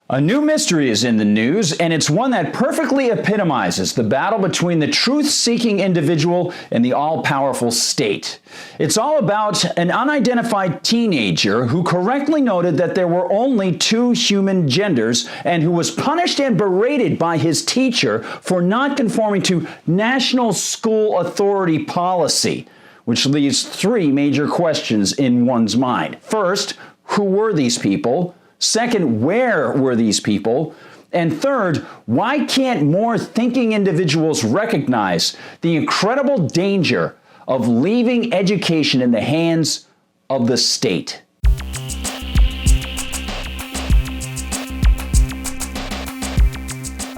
A new mystery is in the news, and it's one that perfectly epitomizes the battle between the truth-seeking individual and the all-powerful state. It's all about an unidentified teenager who correctly noted that there were only two human genders and who was punished and berated by his teacher for not conforming to national school authority policy, which leaves three major questions in one's mind. First, who were these people? Second, where were these people? And third, why can't more thinking individuals recognize the incredible danger of leaving education in the hands of the state?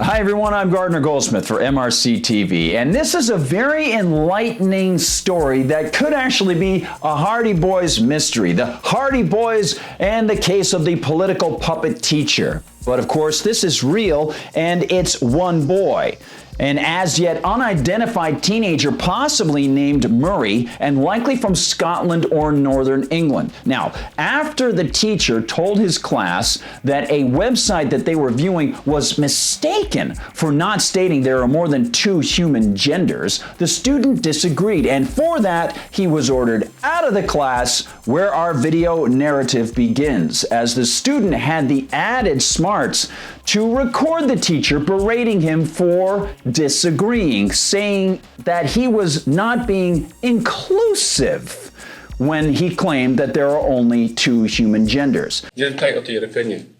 Hi everyone, I'm Gardner Goldsmith for MRC-TV, and this is a very enlightening story that could actually be a Hardy Boys mystery. The Hardy Boys and the case of the political puppet teacher. But of course, this is real, and it's one boy. An as yet unidentified teenager possibly named Murray and likely from Scotland or Northern England. Now, after the teacher told his class that a website that they were viewing was mistaken for not stating there are more than two human genders, the student disagreed, and for that, he was ordered out of the class, where our video narrative begins, as the student had the added smarts to record the teacher berating him for disagreeing, saying that he was not being inclusive when he claimed that there are only two human genders. You're entitled to your opinion.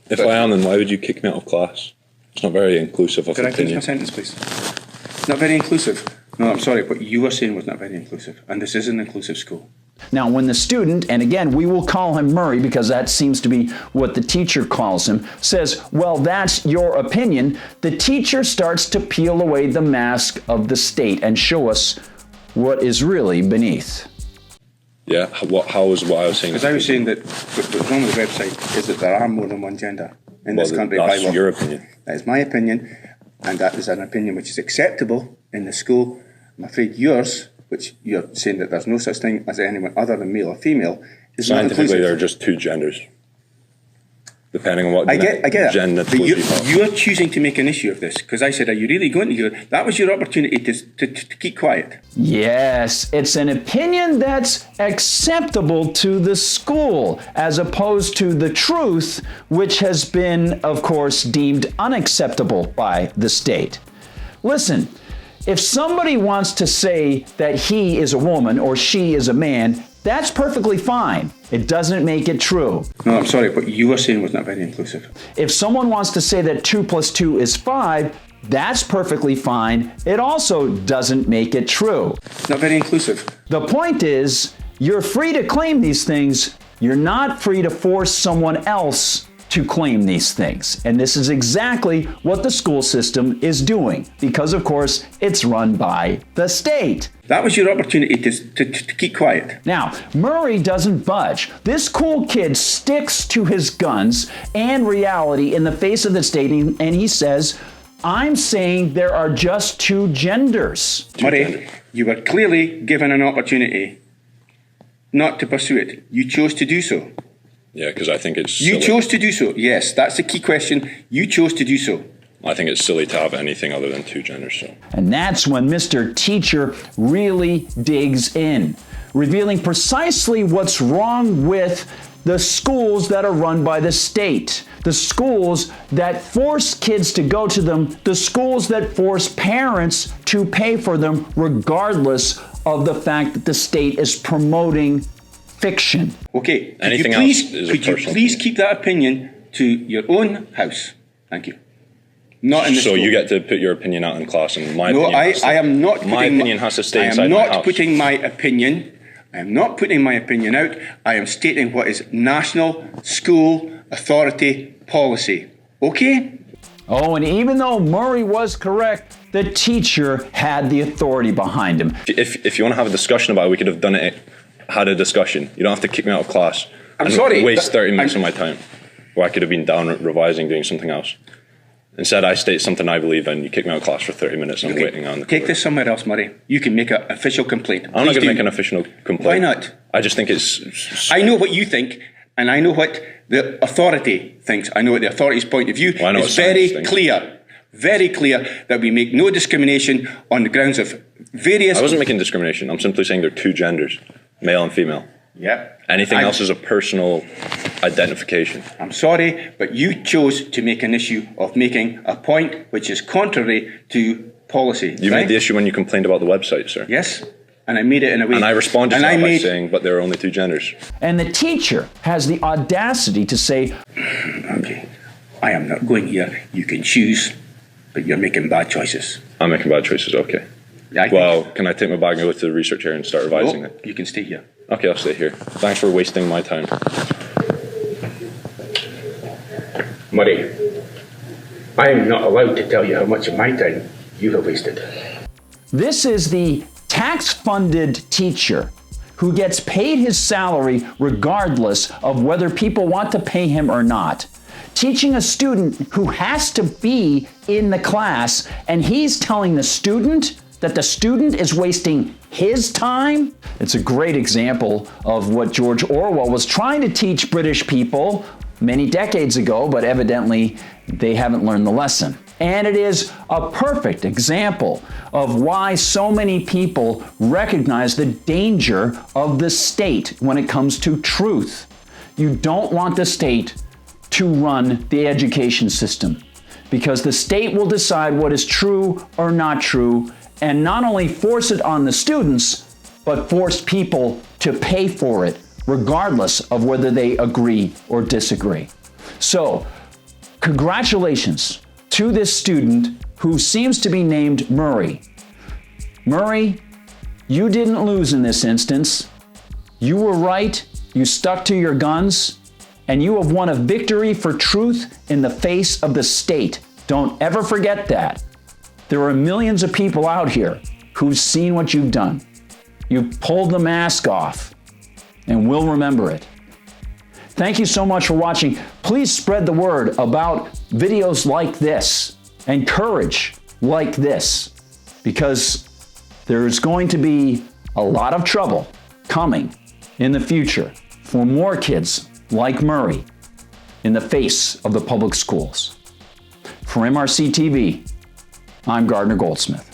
If I am, then why would you kick me out of class? It's not very inclusive of opinion. Can I finish my sentence, please? Not very inclusive. No, I'm sorry, what you were saying was not very inclusive, and this is an inclusive school. Now, when the student, and again, we will call him Murray because that seems to be what the teacher calls him, says, well, that's your opinion, the teacher starts to peel away the mask of the state and show us what is really beneath. Yeah, how was what I was saying? Because I was saying that what's wrong with the website is that there are more than one gender in this country. That's your opinion. That is my opinion, and that is an opinion which is acceptable in the school. I'm afraid yours, which you're saying that there's no such thing as anyone other than male or female, is not inclusive. Scientifically, there are just two genders, depending on what I get gender. But you're choosing to make an issue of this, because I said, are you really going to hear? That was your opportunity to keep quiet. Yes, it's an opinion that's acceptable to the school, as opposed to the truth, which has been, of course, deemed unacceptable by the state. Listen, if somebody wants to say that he is a woman or she is a man, that's perfectly fine. It doesn't make it true. No, I'm sorry, what you were saying was not very inclusive. If someone wants to say that 2 + 2 is 5, that's perfectly fine. It also doesn't make it true. Not very inclusive. The point is, you're free to claim these things. You're not free to force someone else to claim these things. And this is exactly what the school system is doing, because of course it's run by the state. That was your opportunity to keep quiet. Now, Murray doesn't budge. This cool kid sticks to his guns and reality in the face of the state, and he says, I'm saying there are just two genders. Murray, you were clearly given an opportunity not to pursue it. You chose to do so. Yeah, because I think it's silly. You chose to do so. Yes, that's the key question. You chose to do so. I think it's silly to have anything other than two genders. So. And that's when Mr. Teacher really digs in, revealing precisely what's wrong with the schools that are run by the state, the schools that force kids to go to them, the schools that force parents to pay for them, regardless of the fact that the state is promoting fiction. Okay, could you please keep that opinion to your own house? Thank you. Not in the school. So you get to put your opinion out in class, and my opinion. I am not. My opinion has to stay inside my house. I am not putting my opinion. I am not putting my opinion out. I am stating what is national school authority policy. Okay? Oh, and even though Murray was correct, the teacher had the authority behind him. If you want to have a discussion about it, we could have done it. Had a discussion. You don't have to kick me out of class. I'm sorry. Waste 30 minutes of my time, where I could have been down revising, doing something else. Instead, I state something I believe in. You kick me out of class for 30 minutes. And I'm waiting on the. Take this somewhere else, Murray. You can make an official complaint. I'm not going to make an official complaint. Why not? I just think it's. I know what you think. and I know what the authority thinks. I know what the authority's point of view. Well, I know it's what very science thinks. very clear that we make no discrimination on the grounds of various... I wasn't making discrimination. I'm simply saying there are two genders, male and female. Yeah. Anything else is a personal identification. I'm sorry, but you chose to make an issue of making a point which is contrary to policy. You made the issue when you complained about the website, sir. Yes, and I made it in a way... And I responded to that by saying, but there are only two genders. And the teacher has the audacity to say, okay, I am not going here. You can choose, but you're making bad choices. I'm making bad choices, okay. Yeah, well, can I take my bag and go to the research area and start revising it? You can stay here. Okay, I'll stay here. Thanks for wasting my time. Murray, I am not allowed to tell you how much of my time you have wasted. this is the tax-funded teacher who gets paid his salary regardless of whether people want to pay him or not, teaching a student who has to be in the class, and he's telling the student that the student is wasting his time. It's a great example of what George Orwell was trying to teach British people many decades ago, but evidently they haven't learned the lesson. And it is a perfect example of why so many people recognize the danger of the state when it comes to truth. You don't want the state to run the education system, because the state will decide what is true or not true, and not only force it on the students, but force people to pay for it, regardless of whether they agree or disagree. So, congratulations to this student who seems to be named Murray. Murray, you didn't lose in this instance. You were right, you stuck to your guns, and you have won a victory for truth in the face of the state. Don't ever forget that. There are millions of people out here who've seen what you've done. You've pulled the mask off, and we'll remember it. Thank you so much for watching. Please spread the word about videos like this and courage like this, because there's going to be a lot of trouble coming in the future for more kids like Murray in the face of the public schools. For MRC-TV, I'm Gardner Goldsmith.